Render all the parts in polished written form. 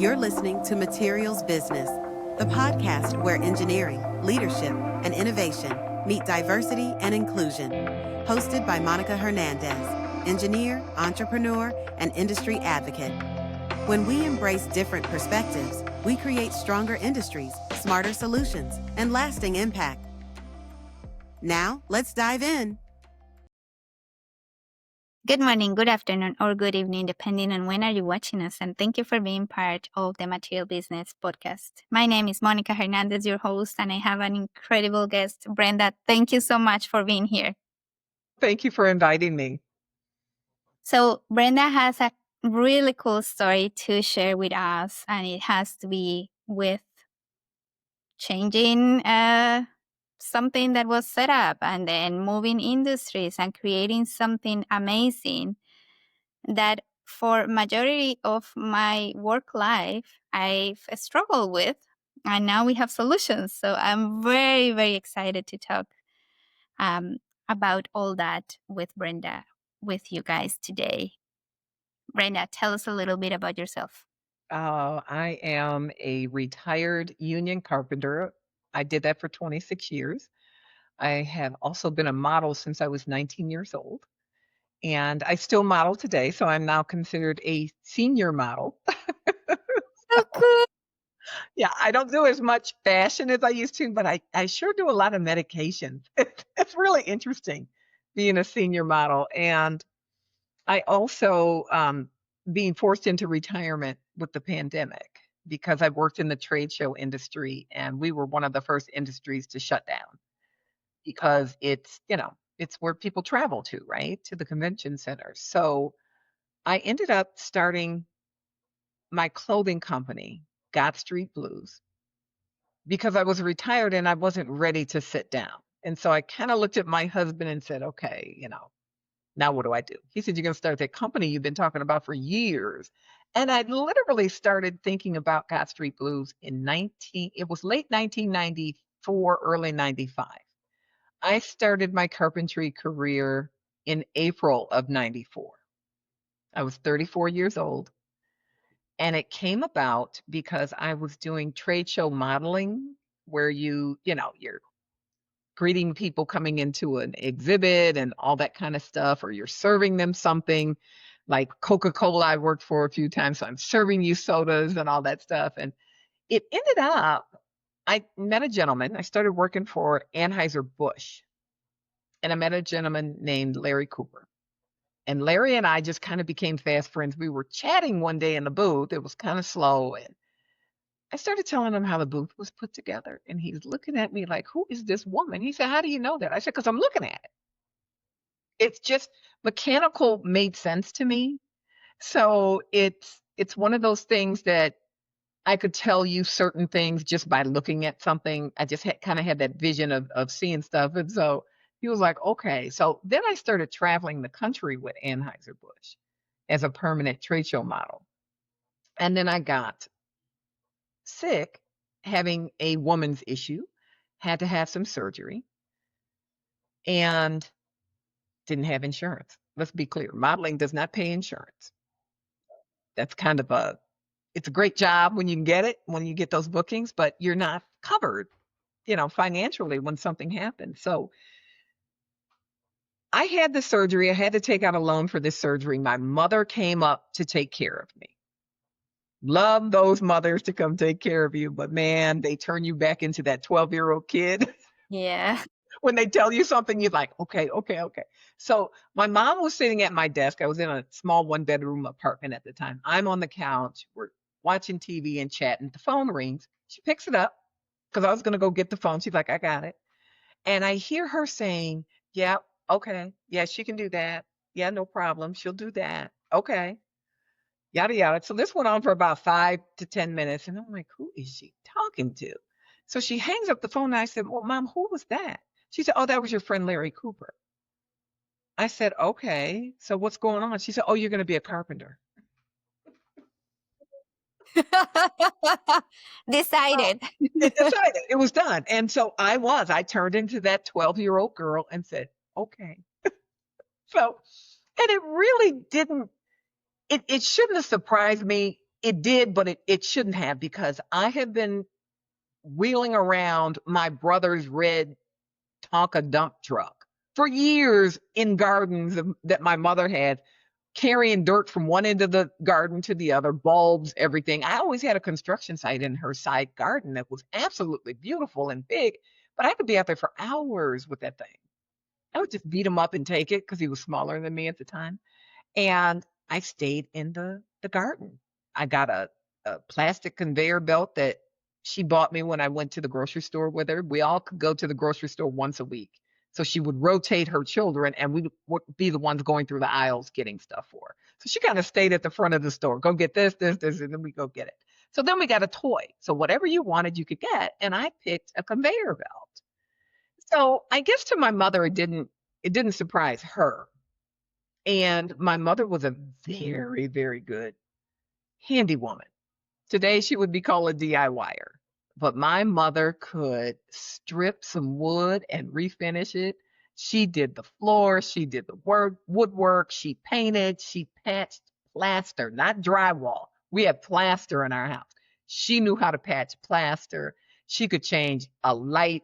You're listening to Materials Business, the podcast where engineering, leadership, and innovation meet diversity and inclusion. Hosted by Monica Hernandez, engineer, entrepreneur, and industry advocate. When we embrace different perspectives, we create stronger industries, smarter solutions, and lasting impact. Now, let's dive in. Good morning, good afternoon, or good evening, depending on when are you watching us, and thank you for being part of the Material Business podcast. My name is Monica Hernandez, your host, and I have an incredible guest, Brenda. Thank you so much for being here. Thank you for inviting me. So Brenda has a really cool story to share with us, and it has to be with changing something that was set up and then moving industries and creating something amazing that for majority of my work life I've struggled with, and now we have solutions. So I'm very, very excited to talk about all that with Brenda, with you guys today. Brenda, tell us a little bit about yourself. I am a retired union carpenter. I did that for 26 years. I have also been a model since I was 19 years old. And I still model today, so I'm now considered a senior model. So cool. Yeah, I don't do as much fashion as I used to, but I sure do a lot of medications. It's really interesting being a senior model. And I also being forced into retirement with the pandemic because I worked in the trade show industry, and we were one of the first industries to shut down because it's where people travel to, right? To the convention center. So I ended up starting my clothing company, God Street Blues, because I was retired and I wasn't ready to sit down. And so I kind of looked at my husband and said, okay, now what do I do? He said, you're going to start that company you've been talking about for years. And I literally started thinking about God Street Blues it was late 1994, early 95. I started my carpentry career in April of 94. I was 34 years old. And it came about because I was doing trade show modeling where you're greeting people coming into an exhibit and all that kind of stuff, or you're serving them something like Coca-Cola I worked for a few times. So I'm serving you sodas and all that stuff. And it ended up, I met a gentleman. I started working for Anheuser-Busch, and I met a gentleman named Larry Cooper. And Larry and I just kind of became fast friends. We were chatting one day in the booth. It was kind of slow. And I started telling him how the booth was put together. And he's looking at me like, who is this woman? He said, how do you know that? I said, because I'm looking at it. It's just mechanical made sense to me. So it's one of those things that I could tell you certain things just by looking at something. I just kind of had that vision of seeing stuff. And so he was like, okay. So then I started traveling the country with Anheuser-Busch as a permanent trade show model. And then I got sick, having a woman's issue, had to have some surgery, and didn't have insurance. Let's be clear. Modeling does not pay insurance. That's kind of it's a great job when you can get it, when you get those bookings, but you're not covered, financially when something happens. So I had the surgery. I had to take out a loan for this surgery. My mother came up to take care of me. Love those mothers to come take care of you, but man, they turn you back into that 12-year-old kid. Yeah. When they tell you something, you're like, okay. So my mom was sitting at my desk. I was in a small 1-bedroom apartment at the time. I'm on the couch. We're watching TV and chatting. The phone rings. She picks it up because I was going to go get the phone. She's like, I got it. And I hear her saying, yeah, okay. Yeah, she can do that. Yeah, no problem. She'll do that. Okay. Yada, yada. So this went on for about 5 to 10 minutes. And I'm like, who is she talking to? So she hangs up the phone and I said, well, Mom, who was that? She said, oh, that was your friend Larry Cooper. I said, okay. So what's going on? She said, oh, you're going to be a carpenter. Decided. It decided. It was done. And so I turned into that 12-year-old girl and said, okay. So, and it really didn't, it shouldn't have surprised me It did, but it shouldn't have, because I have been wheeling around my brother's red Tonka dump truck for years in gardens that my mother had, carrying dirt from one end of the garden to the other, bulbs, everything. I always had a construction site in her side garden that was absolutely beautiful and big, but I could be out there for hours with that thing. I would just beat him up and take it because he was smaller than me at the time. And I stayed in the garden. I got a plastic conveyor belt that she bought me when I went to the grocery store with her. We all could go to the grocery store once a week. So she would rotate her children, and we would be the ones going through the aisles getting stuff for her. So she kind of stayed at the front of the store. Go get this, and then we go get it. So then we got a toy. So whatever you wanted, you could get. And I picked a conveyor belt. So I guess to my mother, it didn't surprise her. And my mother was a very, very good handy woman. Today she would be called a DIYer. But my mother could strip some wood and refinish it. She did the floor, she did the woodwork, she painted, she patched plaster, not drywall. We had plaster in our house. She knew how to patch plaster. She could change a light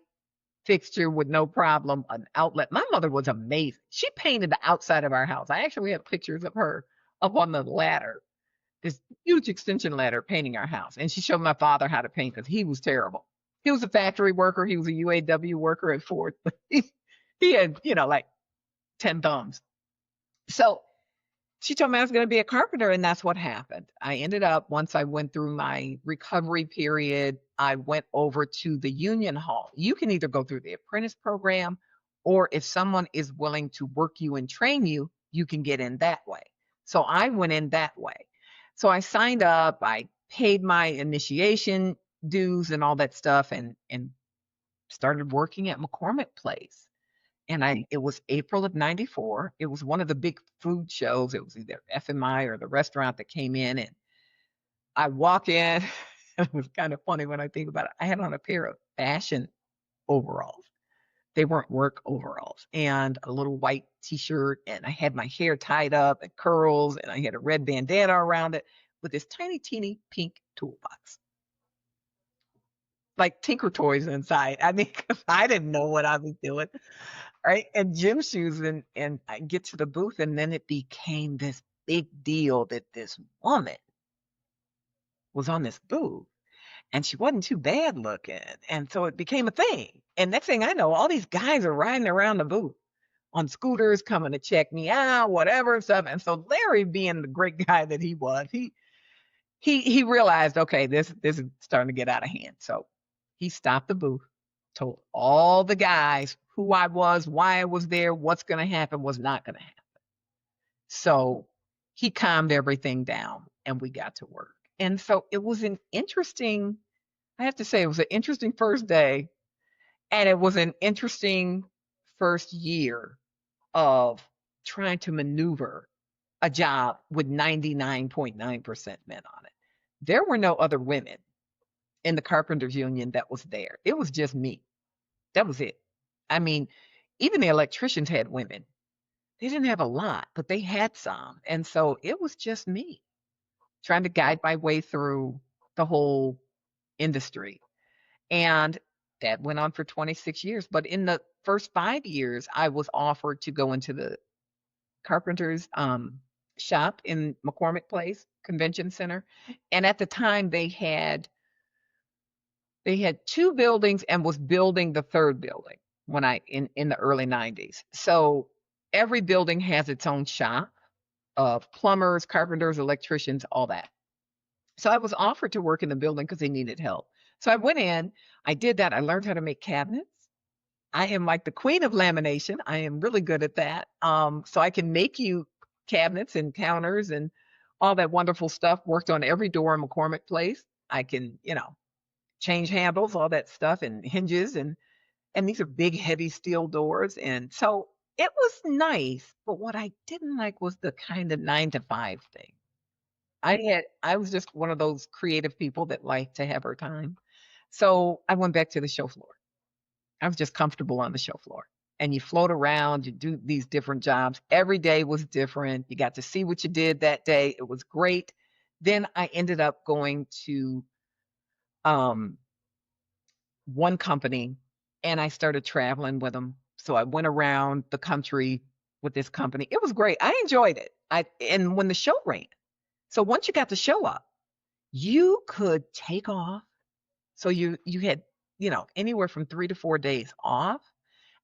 fixture with no problem, an outlet. My mother was amazing. She painted the outside of our house. I actually have pictures of her up on the ladder, this huge extension ladder, painting our house. And she showed my father how to paint because he was terrible. He was a factory worker. He was a UAW worker at Ford. He had, like 10 thumbs. So she told me I was going to be a carpenter, and that's what happened. I ended up, once I went through my recovery period, I went over to the union hall. You can either go through the apprentice program, or if someone is willing to work you and train you, you can get in that way. So I went in that way. So I signed up, I paid my initiation dues and all that stuff, and started working at McCormick Place. And it was April of 94. It was one of the big food shows. It was either FMI or the restaurant that came in. And I walk in, and it was kind of funny when I think about it. I had on a pair of fashion overalls. They weren't work overalls, and a little white t-shirt. And I had my hair tied up and curls, and I had a red bandana around it with this tiny, teeny pink toolbox. Like Tinker Toys inside. I mean, 'cause I didn't know what I was doing. Right. And gym shoes, and I get to the booth, and then it became this big deal that this woman was on this booth, and she wasn't too bad looking. And so it became a thing. And next thing I know, all these guys are riding around the booth on scooters, coming to check me out, whatever stuff. And so Larry, being the great guy that he was, he realized, okay, this is starting to get out of hand. So he stopped the booth, told all the guys who I was, why I was there, what's going to happen, was not going to happen. So he calmed everything down, and we got to work. And so it was an interesting, I have to say, it was an interesting first day, and it was an interesting first year of trying to maneuver a job with 99.9% men on it. There were no other women in the Carpenters Union that was there. It was just me. That was it. I mean, even the electricians had women. They didn't have a lot, but they had some. And so it was just me trying to guide my way through the whole industry. And that went on for 26 years. But in the first 5 years, I was offered to go into the Carpenter's shop in McCormick Place Convention Center. And at the time, they had 2 buildings and was building the 3rd building when in the early 90s. So every building has its own shop of plumbers, carpenters, electricians, all that. So I was offered to work in the building because they needed help. So I went in, I did that. I learned how to make cabinets. I am like the queen of lamination. I am really good at that. So I can make you cabinets and counters and all that wonderful stuff. Worked on every door in McCormick Place. I can, change handles, all that stuff, and hinges, and these are big, heavy steel doors. And so it was nice, but what I didn't like was the kind of 9 to 5 thing. I was just one of those creative people that like to have her time. So I went back to the show floor. I was just comfortable on the show floor. And you float around, you do these different jobs. Every day was different. You got to see what you did that day. It was great. Then I ended up going to um, one company and I started traveling with them. So I went around the country with this company. It was great. I enjoyed it. And when the show ran, so once you got the show up, you could take off. So you had, anywhere from 3 to 4 days off,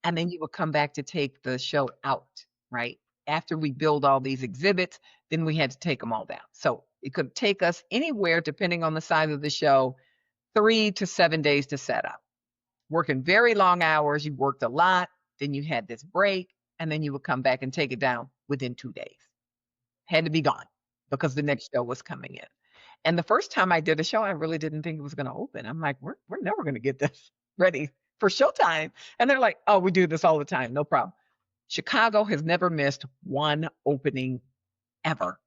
and then you would come back to take the show out, right? After we build all these exhibits, then we had to take them all down. So it could take us anywhere, depending on the size of the show, 3 to 7 days to set up. Working very long hours, you worked a lot, then you had this break, and then you would come back and take it down within 2 days. Had to be gone because the next show was coming in. And the first time I did a show, I really didn't think it was going to open. I'm like, we're never going to get this ready for showtime. And they're like, oh, we do this all the time. No problem. Chicago has never missed one opening ever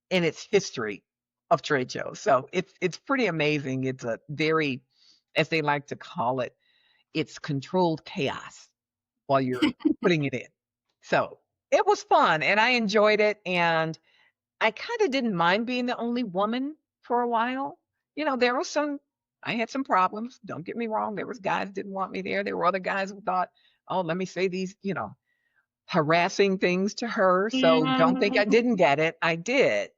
in its history of trade shows. So it's pretty amazing. It's a very, as they like to call it, it's controlled chaos while you're putting it in. So it was fun and I enjoyed it. And I kind of didn't mind being the only woman for a while. There was I had some problems. Don't get me wrong. There was guys who didn't want me there. There were other guys who thought, oh, let me say these, harassing things to her. So don't think I didn't get it. I did.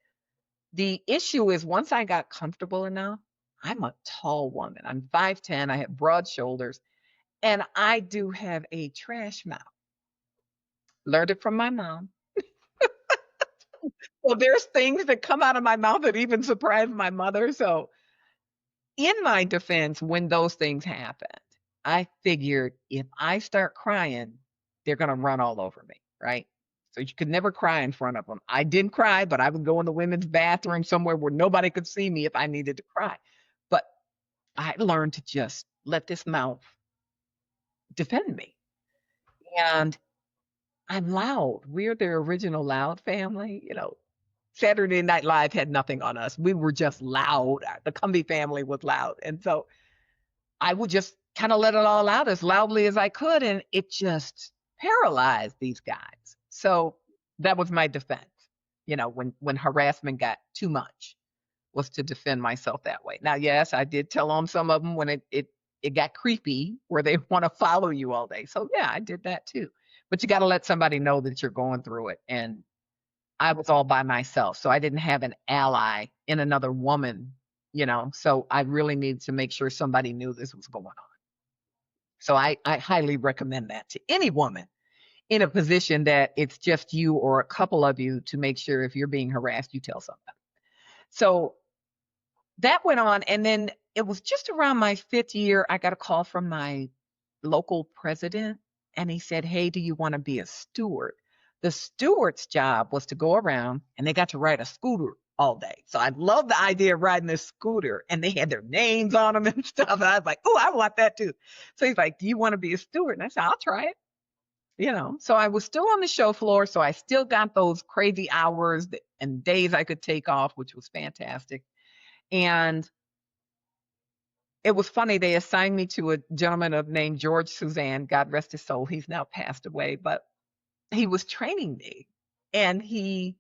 The issue is once I got comfortable enough, I'm a tall woman. I'm 5'10". I have broad shoulders and I do have a trash mouth. Learned it from my mom. Well, there's things that come out of my mouth that even surprise my mother. So in my defense, when those things happened, I figured if I start crying, they're going to run all over me, right? So you could never cry in front of them. I didn't cry, but I would go in the women's bathroom somewhere where nobody could see me if I needed to cry. But I learned to just let this mouth defend me. And I'm loud. We're the original loud family. Saturday Night Live had nothing on us. We were just loud. The Cumby family was loud. And so I would just kind of let it all out as loudly as I could. And it just paralyzed these guys. So that was my defense. When harassment got too much, was to defend myself that way. Now, yes, I did tell on some of them when it got creepy where they want to follow you all day. So yeah, I did that too. But you got to let somebody know that you're going through it. And I was all by myself. So I didn't have an ally in another woman, so I really needed to make sure somebody knew this was going on. So I highly recommend that to any woman in a position that it's just you or a couple of you, to make sure if you're being harassed, you tell somebody. So that went on. And then it was just around my 5th year, I got a call from my local president and he said, hey, do you want to be a steward? The steward's job was to go around and they got to ride a scooter all day. So I love the idea of riding this scooter and they had their names on them and stuff. And I was like, oh, I want that too. So he's like, do you want to be a steward? And I said, I'll try it. So I was still on the show floor. So I still got those crazy hours and days I could take off, which was fantastic. And it was funny. They assigned me to a gentleman named George Suzanne. God rest his soul. He's now passed away, but he was training me and he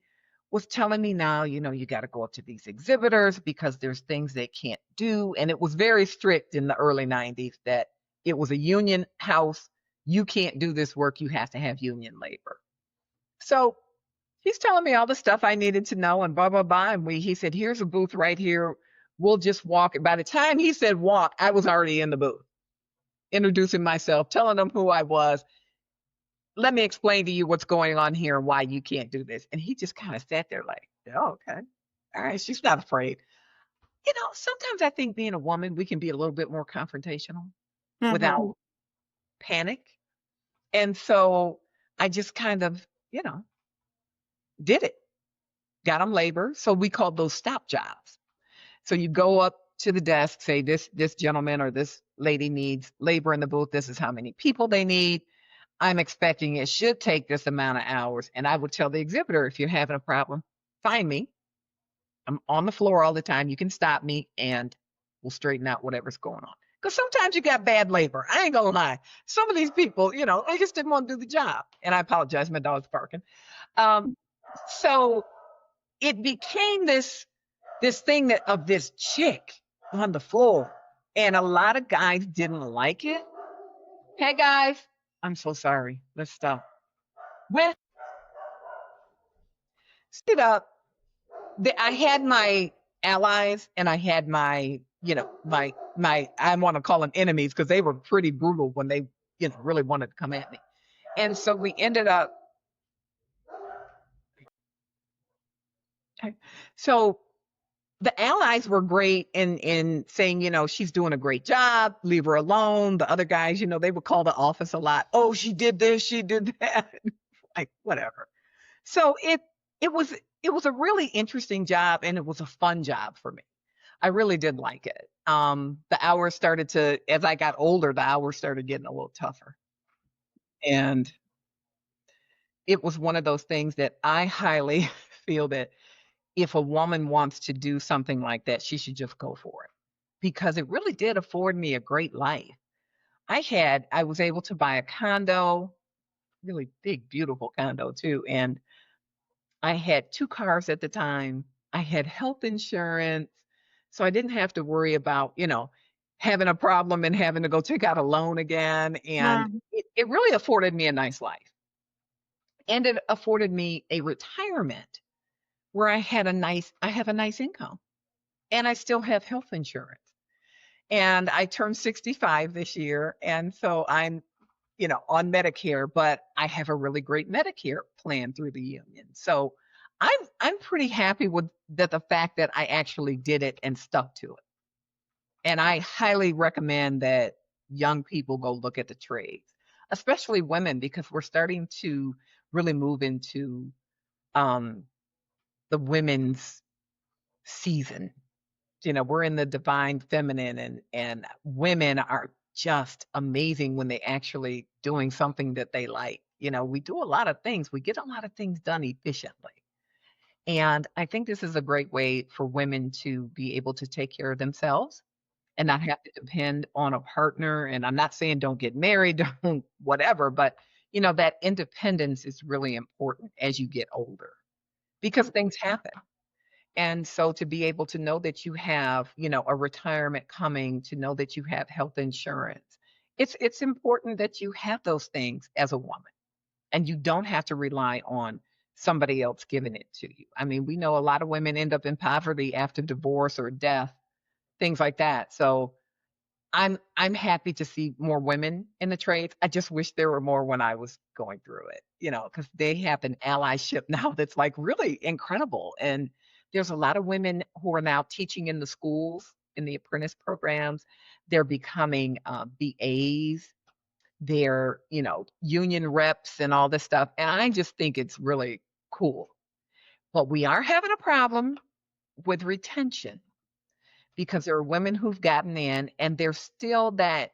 was telling me now, you got to go up to these exhibitors because there's things they can't do. And it was very strict in the early 90s that it was a union house. You can't do this work. You have to have union labor. So he's telling me all the stuff I needed to know and blah, blah, blah. And he said, here's a booth right here. We'll just walk. By the time he said walk, I was already in the booth, introducing myself, telling them who I was. Let me explain to you what's going on here and why you can't do this. And he just kind of sat there like, oh, okay. All right. She's not afraid. Sometimes I think being a woman, we can be a little bit more confrontational without panic. And so I just kind of, did it. Got them labor. So we called those stop jobs. So you go up to the desk, say this gentleman or this lady needs labor in the booth. This is how many people they need. I'm expecting it should take this amount of hours. And I would tell the exhibitor, if you're having a problem, find me. I'm on the floor all the time. You can stop me and we'll straighten out whatever's going on. Because sometimes you got bad labor. I ain't gonna lie. Some of these people, they just didn't want to do the job. And I apologize, my dog's barking. So it became this this thing that of this chick on the floor. And a lot of guys didn't like it. Hey guys, I'm so sorry. Let's stop. When stood up, I had my allies and I had my, my I want to call them enemies because they were pretty brutal when they, really wanted to come at me. And so we ended up. So the allies were great in saying, she's doing a great job, leave her alone. The other guys, they would call the office a lot. Oh, she did this, she did that. Like, whatever. So it was a really interesting job and it was a fun job for me. I really did like it. The hours started to, as I got older, the hours started getting a little tougher. And it was one of those things that I highly feel that if a woman wants to do something like that, she should just go for it because it really did afford me a great life. I was able to buy a condo, really big, beautiful condo too. And I had 2 cars at the time. I had health insurance. So I didn't have to worry about, having a problem and having to go take out a loan again. And it really afforded me a nice life. And it afforded me a retirement where I have a nice income and I still have health insurance. And I turned 65 this year. And so I'm, on Medicare, but I have a really great Medicare plan through the union. So I'm pretty happy with the fact that I actually did it and stuck to it. And I highly recommend that young people go look at the trades, especially women, because we're starting to really move into the women's season. We're in the divine feminine and women are just amazing when they actually doing something that they like. We do a lot of things. We get a lot of things done efficiently. And I think this is a great way for women to be able to take care of themselves and not have to depend on a partner. And I'm not saying don't get married, don't whatever, but that independence is really important as you get older because things happen. And so to be able to know that you have, a retirement coming, to know that you have health insurance, it's important that you have those things as a woman and you don't have to rely on somebody else giving it to you. I mean, we know a lot of women end up in poverty after divorce or death, things like that. So I'm happy to see more women in the trades. I just wish there were more when I was going through it, because they have an allyship now that's like really incredible. And there's a lot of women who are now teaching in the schools, in the apprentice programs. They're becoming BAs. They're, union reps and all this stuff. And I just think it's really cool. But we are having a problem with retention because there are women who've gotten in and there's still that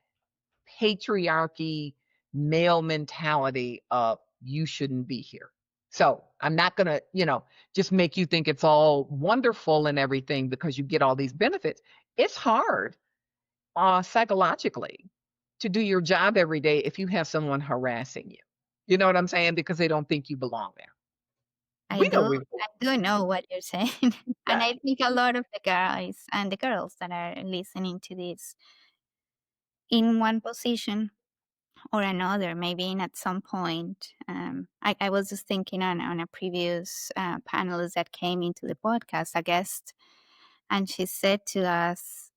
patriarchy male mentality of you shouldn't be here. So I'm not going to, just make you think it's all wonderful and everything because you get all these benefits. It's hard psychologically to do your job every day if you have someone harassing you. You know what I'm saying? Because they don't think you belong there. I do know what you're saying. And I think a lot of the guys and the girls that are listening to this in one position or another, maybe in at some point. I was just thinking on a previous panelist that came into the podcast, a guest, and she said to us,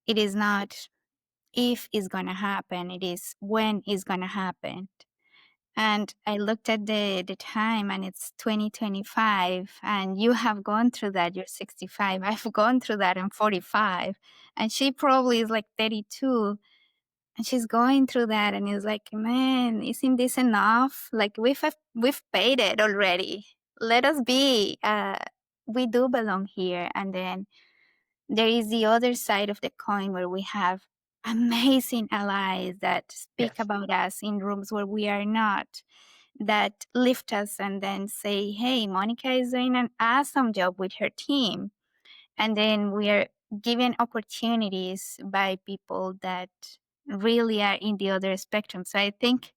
it is not if it's going to happen, it is when it's going to happen. And I looked at the time and it's 2025 and you have gone through that. You're 65. I've gone through that. I'm 45. And she probably is like 32. And she's going through that and it's like, man, isn't this enough? Like we've paid it already. Let us be. We do belong here. And then there is the other side of the coin where we have amazing allies that speak about us in rooms where we are not, that lift us and then say, hey, Monica is doing an awesome job with her team. And then we are given opportunities by people that really are in the other spectrum. So I think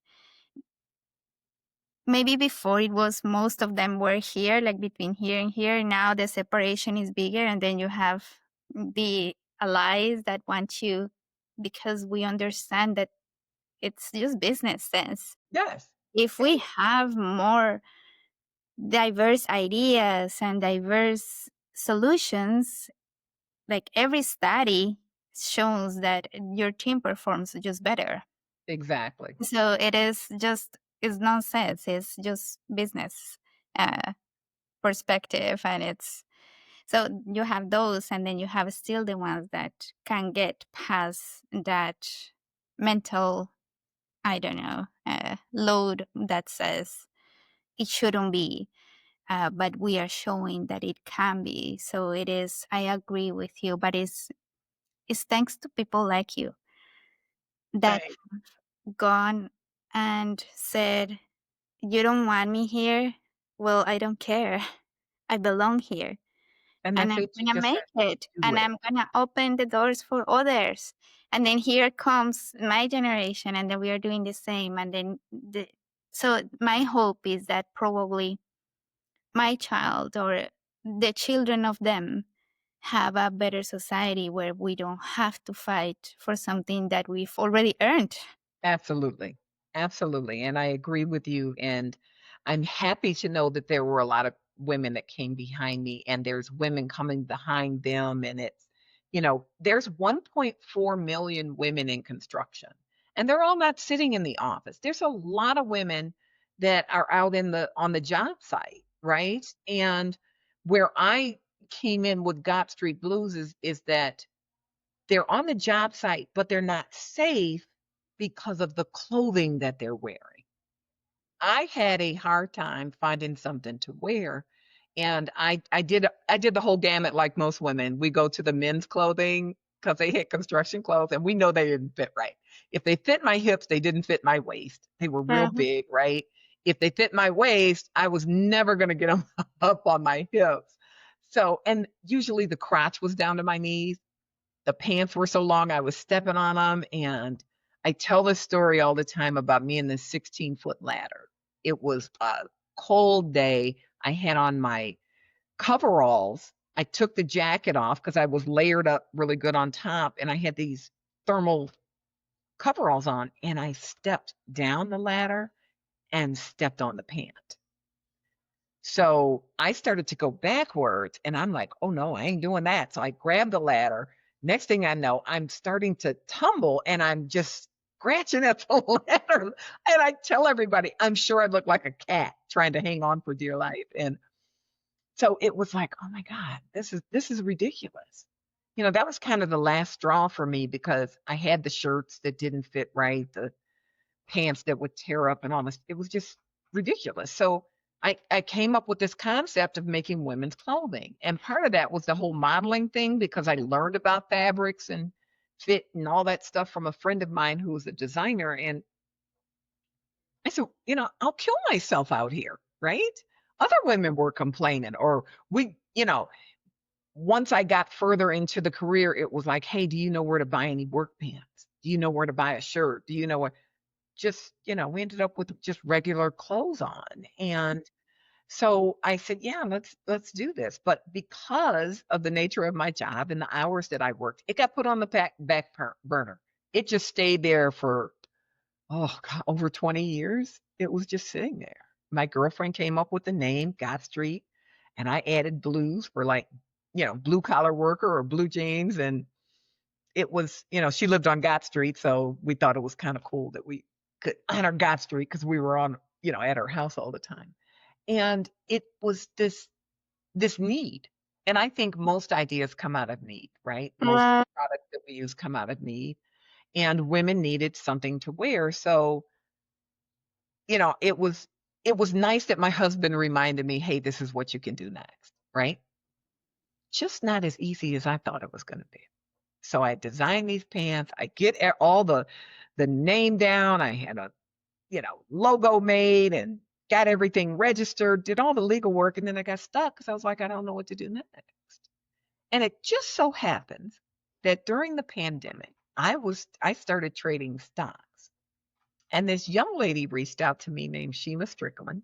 maybe before it was most of them were here, like between here and here. Now the separation is bigger, and then you have the allies that want you, because we understand that it's just business sense. Yes. If we have more diverse ideas and diverse solutions, like every study shows that your team performs just better. Exactly. So it's nonsense. It's just business perspective, and it's so you have those, and then you have still the ones that can get past that mental, I don't know, load that says it shouldn't be. But we are showing that it can be. So it is. I agree with you, but it's thanks to people like you that Right. gone and said, "You don't want me here. Well, I don't care. I belong here, And and that's I'm it. You gonna just make have it, to do and it. I'm gonna open the doors for others." And then here comes my generation, and then we are doing the same. And then so my hope is that probably my child or the children of them have a better society where we don't have to fight for something that we've already earned. Absolutely. Absolutely. And I agree with you. And I'm happy to know that there were a lot of women that came behind me, and there's women coming behind them. And there's 1.4 million women in construction, and they're all not sitting in the office. There's a lot of women that are out on the job site, right? And where I came in with Gop Street Blues is that they're on the job site, but they're not safe because of the clothing that they're wearing. I had a hard time finding something to wear, and I did the whole gamut like most women. We go to the men's clothing because they hit construction clothes, and we know they didn't fit right. If they fit my hips, they didn't fit my waist. They were real Mhm. big, right? If they fit my waist, I was never going to get them up on my hips. So, and usually the crotch was down to my knees. The pants were so long, I was stepping on them. And I tell this story all the time about me and this 16-foot ladder. It was a cold day. I had on my coveralls. I took the jacket off because I was layered up really good on top, and I had these thermal coveralls on, and I stepped down the ladder and stepped on the pant. So I started to go backwards, and I'm like, oh no, I ain't doing that. So I grabbed the ladder. Next thing I know, I'm starting to tumble, and I'm just scratching at the ladder. And I tell everybody, I'm sure I look like a cat trying to hang on for dear life. And so it was like, oh my God, this is ridiculous. That was kind of the last straw for me, because I had the shirts that didn't fit right, the pants that would tear up and all this. It was just ridiculous. So I came up with this concept of making women's clothing. And part of that was the whole modeling thing, because I learned about fabrics and fit and all that stuff from a friend of mine who was a designer. And I said, I'll kill myself out here, right? Other women were complaining, or once I got further into the career, it was like, hey, do you know where to buy any work pants? Do you know where to buy a shirt? Do you know where? Just, we ended up with just regular clothes on. And so I said, yeah, let's do this. But because of the nature of my job and the hours that I worked, it got put on the burner. It just stayed there for, oh God, over 20 years. It was just sitting there. My girlfriend came up with the name Gott Street, and I added blues for, like, blue collar worker or blue jeans. And it was, she lived on Gott Street, so we thought it was kind of cool that we could honor Gott Street, because we were on, at her house all the time. And it was this need. And I think most ideas come out of need, right? Most Uh, products that we use come out of need. And women needed something to wear. So, it was nice that my husband reminded me, hey, this is what you can do next, right? Just not as easy as I thought it was going to be. So I designed these pants. I get all the name down. I had a, logo made and got everything registered, did all the legal work, and then I got stuck because I was like, I don't know what to do next. And it just so happens that during the pandemic, I started trading stocks. And this young lady reached out to me named Sheila Strickland.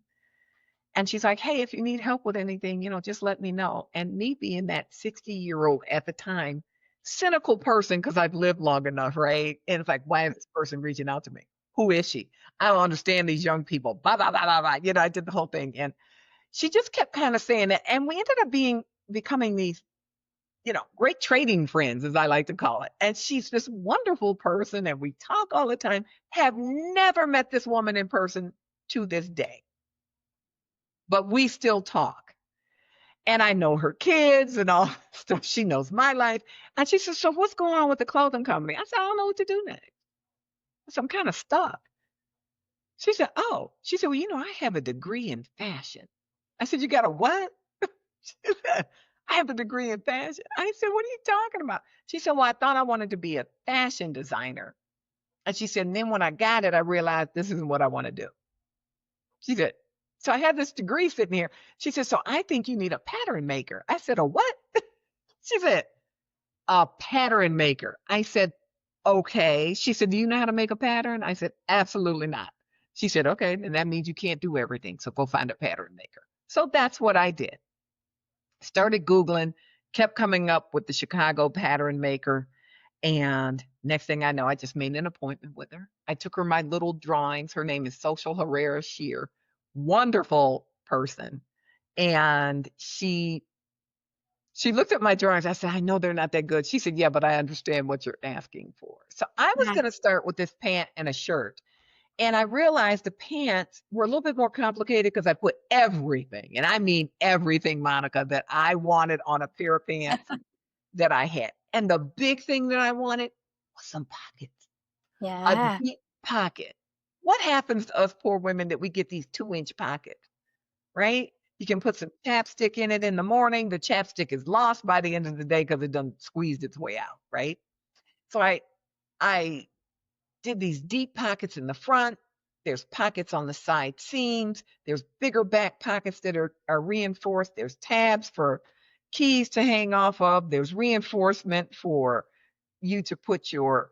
And she's like, hey, if you need help with anything, just let me know. And me being that 60-year-old at the time, cynical person, because I've lived long enough, right? And it's like, why is this person reaching out to me? Who is she? I don't understand these young people. Blah, blah, blah, blah, blah. I did the whole thing. And she just kept kind of saying that. And we ended up becoming these, great trading friends, as I like to call it. And she's this wonderful person. And we talk all the time. Have never met this woman in person to this day. But we still talk. And I know her kids and all stuff. She knows my life. And she says, so what's going on with the clothing company? I said, I don't know what to do next. So I'm kind of stuck. She said, oh. She said, well, I have a degree in fashion. I said, you got a what? She said, I have a degree in fashion. I said, what are you talking about? She said, well, I thought I wanted to be a fashion designer. And she said, and then when I got it, I realized this isn't what I want to do. She said, so I had this degree sitting here. She said, so I think you need a pattern maker. I said, a what? She said, a pattern maker. I said, okay. She said, do you know how to make a pattern? I said, absolutely not. She said, okay, then that means you can't do everything. So go find a pattern maker. So that's what I did. Started Googling, kept coming up with the Chicago pattern maker. And next thing I know, I just made an appointment with her. I took her my little drawings. Her name is Social Herrera Shear. Wonderful person. And she looked at my drawings. I said, I know they're not that good. She said, yeah, but I understand what you're asking for. So I was going to start with this pant and a shirt. And I realized the pants were a little bit more complicated because I put everything, and I mean everything, Monica, that I wanted on a pair of pants that I had. And the big thing that I wanted was some pockets. Yeah. A deep pocket. What happens to us poor women that we get these 2-inch pockets, right? You can put some chapstick in it in the morning. The chapstick is lost by the end of the day because it done squeezed its way out, right? So I did these deep pockets in the front. There's pockets on the side seams. There's bigger back pockets that are reinforced. There's tabs for keys to hang off of. There's reinforcement for you to put your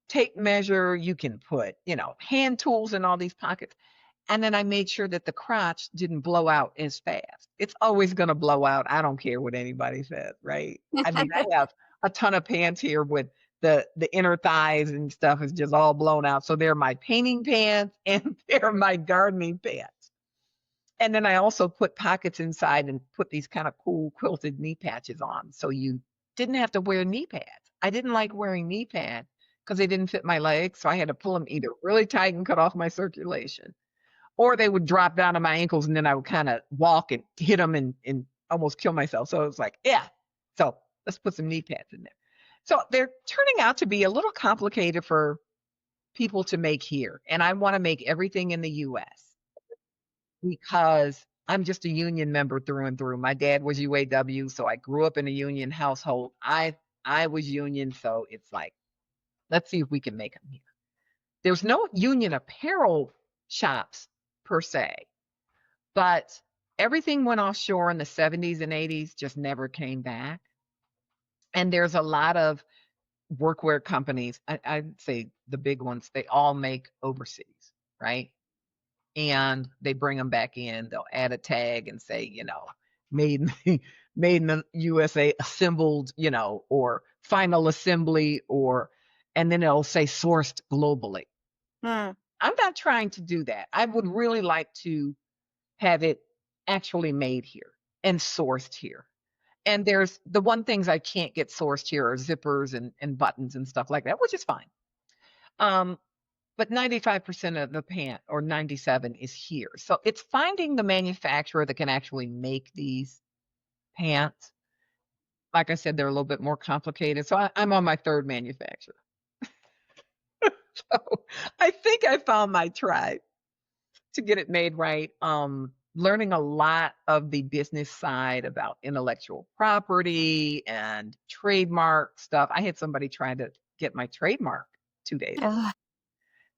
tape measure. You can put, hand tools in all these pockets. And then I made sure that the crotch didn't blow out as fast. It's always going to blow out. I don't care what anybody says, right? I mean, I have a ton of pants here with the inner thighs and stuff is just all blown out. So they're my painting pants and they're my gardening pants. And then I also put pockets inside and put these kind of cool quilted knee patches on. So you didn't have to wear knee pads. I didn't like wearing knee pads because they didn't fit my legs. So I had to pull them either really tight and cut off my circulation, or they would drop down to my ankles and then I would kind of walk and hit them and almost kill myself. So it was like, yeah. So let's put some knee pads in there. So they're turning out to be a little complicated for people to make here. And I want to make everything in the U.S. because I'm just a union member through and through. My dad was UAW, so I grew up in a union household. I was union, so it's like, let's see if we can make them here. There's no union apparel shops per se, but everything went offshore in the 70s and 80s, just never came back. And there's a lot of workwear companies, I'd say the big ones, they all make overseas, right? And they bring them back in. They'll add a tag and say, made in the USA, assembled, or final assembly, and then it'll say sourced globally. I'm not trying to do that. I would really like to have it actually made here and sourced here. And there's the one things I can't get sourced here are zippers and buttons and stuff like that, which is fine. But 95% of the pant, or 97, is here. So it's finding the manufacturer that can actually make these pants. Like I said, they're a little bit more complicated. So I'm on my third manufacturer. So I think I found my tribe to get it made right. Learning a lot of the business side about intellectual property and trademark stuff. I had somebody trying to get my trademark 2 days ago.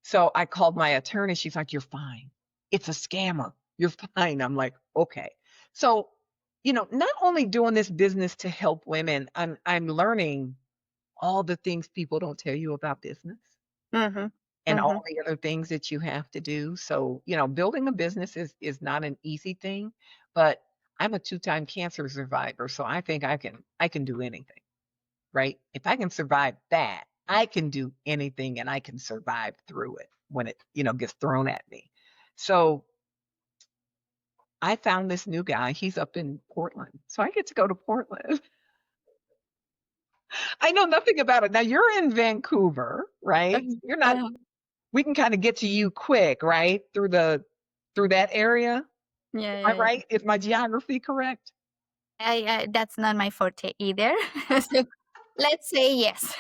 So I called my attorney. She's like, you're fine. It's a scammer. You're fine. I'm like, okay. So, not only doing this business to help women, I'm learning all the things people don't tell you about business. Mm-hmm. and Mhm. all the other things that you have to do. So, building a business is not an easy thing, but I'm a two-time cancer survivor, so I think I can do anything, right? If I can survive that, I can do anything and I can survive through it when it, gets thrown at me. So I found this new guy. He's up in Portland. So I get to go to Portland. I know nothing about it. Now you're in Vancouver, right? You're not, Uh-huh. we can kind of get to you quick, right? Through that area. Yeah, Am I yeah, yeah. right? Is my geography correct? I that's not my forte either. So let's say yes.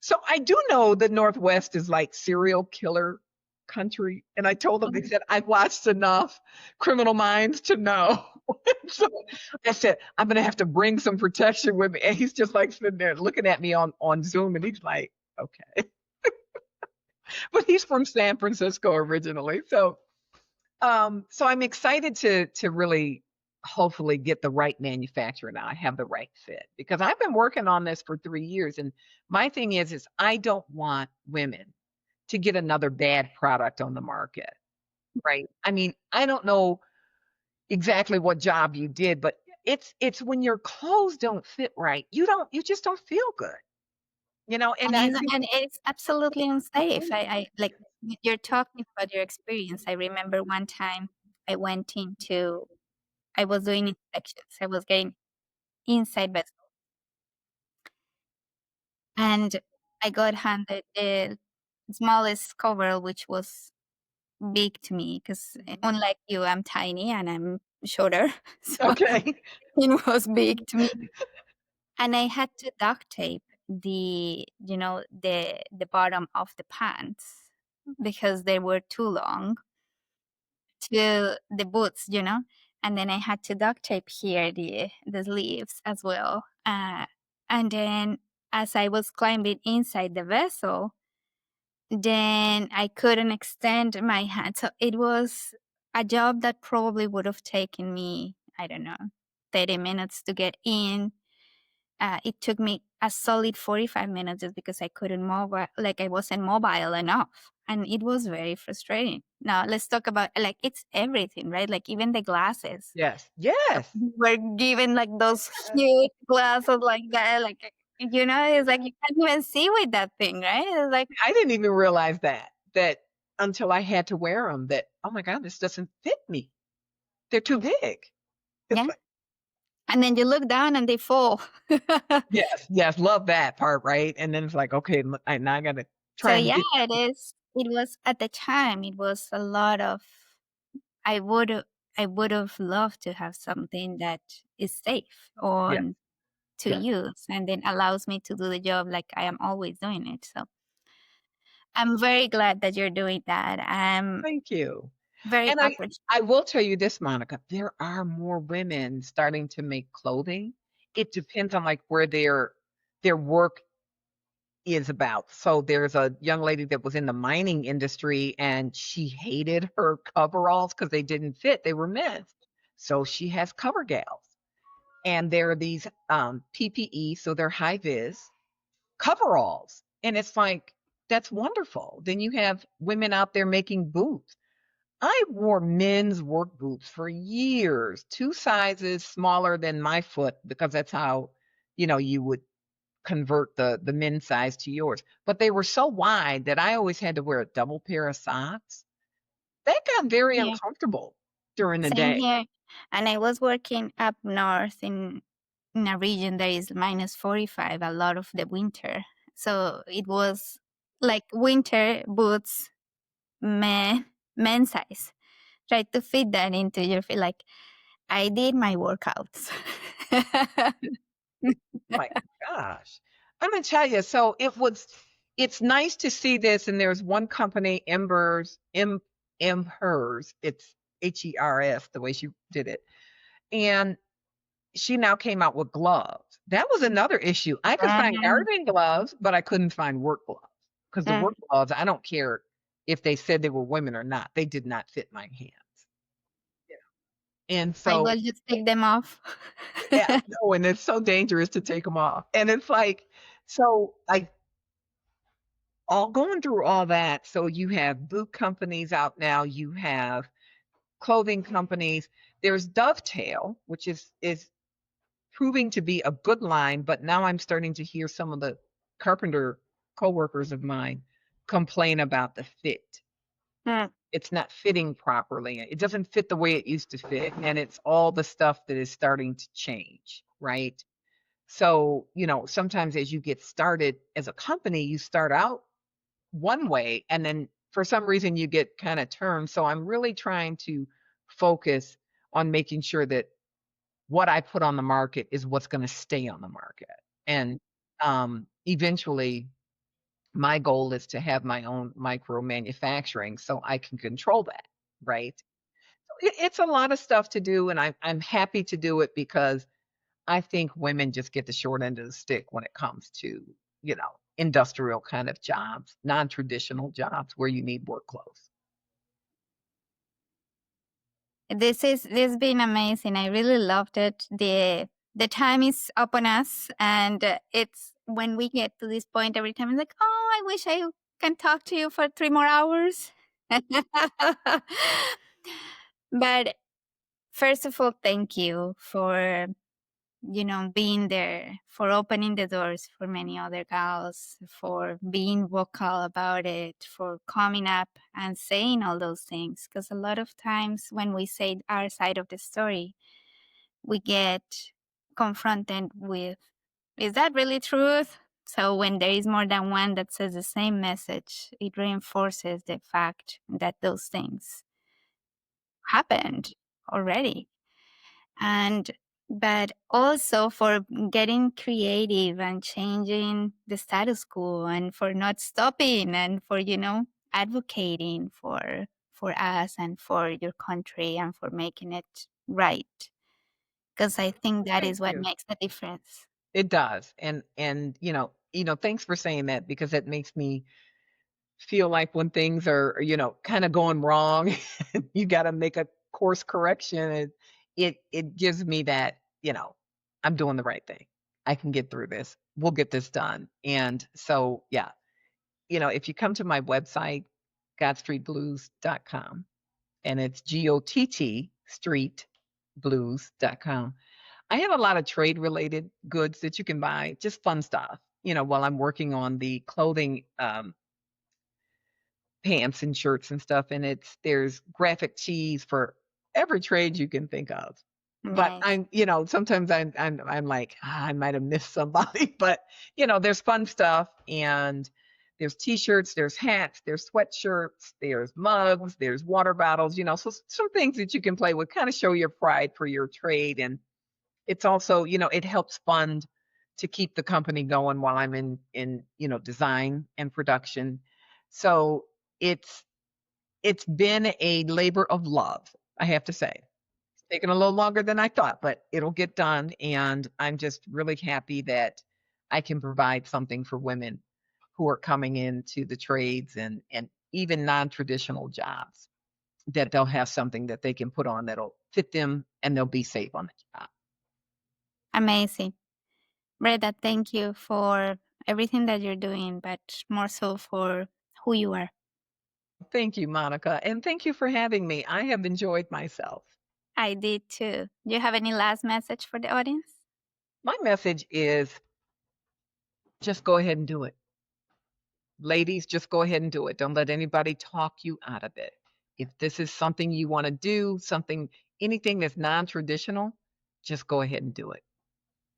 So I do know the Northwest is like serial killer country. And I told them, they Mhm. said, I've watched enough Criminal Minds to know. So I said, I'm going to have to bring some protection with me. And he's just like sitting there looking at me on Zoom. And he's like, okay. But he's from San Francisco originally. So I'm excited to really hopefully get the right manufacturer now. I have the right fit because I've been working on this for 3 years. And my thing is I don't want women to get another bad product on the market, right? I mean, I don't know exactly what job you did, but it's when your clothes don't fit right, you just don't feel good, and I think And it's absolutely unsafe. I like you're talking about your experience. I remember one time I went into I was doing inspections. I was getting inside vessels, and I got handed the smallest coverall, which was big to me because unlike you, I'm tiny and I'm shorter, so okay. it was big to me. And I had to duct tape the bottom of the pants because they were too long to the boots. And then I had to duct tape here the sleeves as well. And then as I was climbing inside the vessel, then I couldn't extend my hand. So it was a job that probably would have taken me, I don't know, 30 minutes to get in. It took me a solid 45 minutes just because I couldn't mobile, like I wasn't mobile enough. And it was very frustrating. Now let's talk about like it's everything, right? Like even the glasses. Yes. Yes. We're given like those huge glasses like that, like it's like you can't even see with that thing, right? It's like I didn't even realize that until I had to wear them, that, oh my God, this doesn't fit me. They're too big. It's yeah. like, And then you look down and they fall. yes, yes, love that part, right? And then it's like, okay, now I got to So try and yeah, get, it is. It was at the time. It was a lot of. I would. I would have loved to have something that is safe yes, on to yes. use, and then allows me to do the job like I am always doing it. So I'm very glad that you're doing that. I'm Thank you. very And appreciative. I will tell you this, Monica, there are more women starting to make clothing. It depends on like where their work is about. So there's a young lady that was in the mining industry and she hated her coveralls because they didn't fit. They were men's. So she has cover gals. And there are these PPE, so they're high vis coveralls. And it's like, that's wonderful. Then you have women out there making boots. I wore men's work boots for years, two sizes smaller than my foot, because that's how, you would convert the men's size to yours. But they were so wide that I always had to wear a double pair of socks. That got very Yeah, uncomfortable during the same day. here. And I was working up north in a region that is minus 45 a lot of the winter. So it was like winter boots, men size. Try to fit that into your feet. Like I did my workouts. My gosh. I'm gonna tell you, so it's nice to see this, and there's one company, Embers, Hers, it's HERS, the way she did it. And she now came out with gloves. That was another issue. I could find Mhm. gardening gloves, but I couldn't find work gloves. Because the Mm. work gloves, I don't care if they said they were women or not, they did not fit my hands. Yeah. And I so, will just take them off. yeah, no, and it's so dangerous to take them off. And it's like, so I all going through all that, so you have boot companies out now, you have clothing companies. There's Dovetail, which is proving to be a good line, but now I'm starting to hear some of the carpenter coworkers of mine complain about the fit. Mm. It's not fitting properly. It doesn't fit the way it used to fit, and it's all the stuff that is starting to change, right? So, sometimes as you get started as a company, you start out one way and then for some reason you get kind of turned. So I'm really trying to focus on making sure that what I put on the market is what's going to stay on the market. And eventually my goal is to have my own micro manufacturing so I can control that, right? It's a lot of stuff to do, and I'm happy to do it because I think women just get the short end of the stick when it comes to, industrial kind of jobs, non-traditional jobs where you need work clothes. This has been amazing. I really loved it. The time is upon us, and it's when we get to this point every time it's like, oh, I wish I can talk to you for 3 more hours. But first of all, thank you for being there, for opening the doors for many other gals, for being vocal about it, for coming up and saying all those things. Because a lot of times when we say our side of the story, we get confronted with, is that really truth? So when there is more than one that says the same message, it reinforces the fact that those things happened already. But also for getting creative and changing the status quo, and for not stopping, and for advocating for us and for your country and for making it right, because I think that Thank is what you. makes the difference. It does. And thanks for saying that because it makes me feel like when things are, kind of going wrong, you got to make a course correction. It gives me that, I'm doing the right thing. I can get through this. We'll get this done. And so, yeah, if you come to my website, godstreetblues.com, and it's GOTT streetblues.com. I have a lot of trade related goods that you can buy, just fun stuff, while I'm working on the clothing pants and shirts and stuff. And there's graphic tees for every trade you can think of. But Nice. I'm, sometimes I'm like, I might have missed somebody, but there's fun stuff, and there's t-shirts, there's hats, there's sweatshirts, there's mugs, there's water bottles, so some things that you can play with, kind of show your pride for your trade. And it's also, it helps fund to keep the company going while I'm in design and production. So it's been a labor of love, I have to say. It's taken a little longer than I thought, but it'll get done. And I'm just really happy that I can provide something for women who are coming into the trades and even non-traditional jobs, that they'll have something that they can put on that'll fit them and they'll be safe on the job. Amazing. Brenda, thank you for everything that you're doing, but more so for who you are. Thank you, Monica. And thank you for having me. I have enjoyed myself. I did too. Do you have any last message for the audience? My message is just go ahead and do it. Ladies, just go ahead and do it. Don't let anybody talk you out of it. If this is something you want to do, anything that's non-traditional, just go ahead and do it.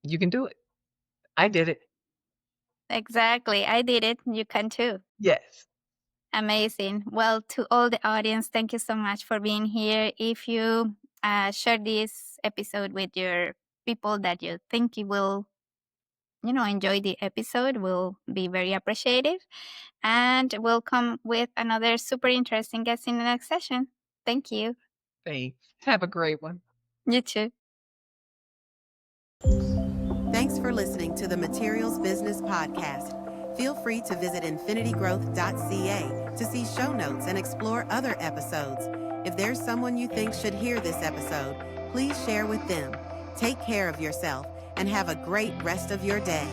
You can do it. I did it. Exactly. I did it. You can too. Yes. Amazing. Well, to all the audience, thank you so much for being here. If you share this episode with your people that you think you will, enjoy the episode, will be very appreciative. And we'll come with another super interesting guest in the next session. Thank you. Thanks. Have a great one. You too. Thanks for listening to the Materials Business Podcast. Feel free to visit infinitygrowth.ca to see show notes and explore other episodes. If there's someone you think should hear this episode, please share with them. Take care of yourself and have a great rest of your day.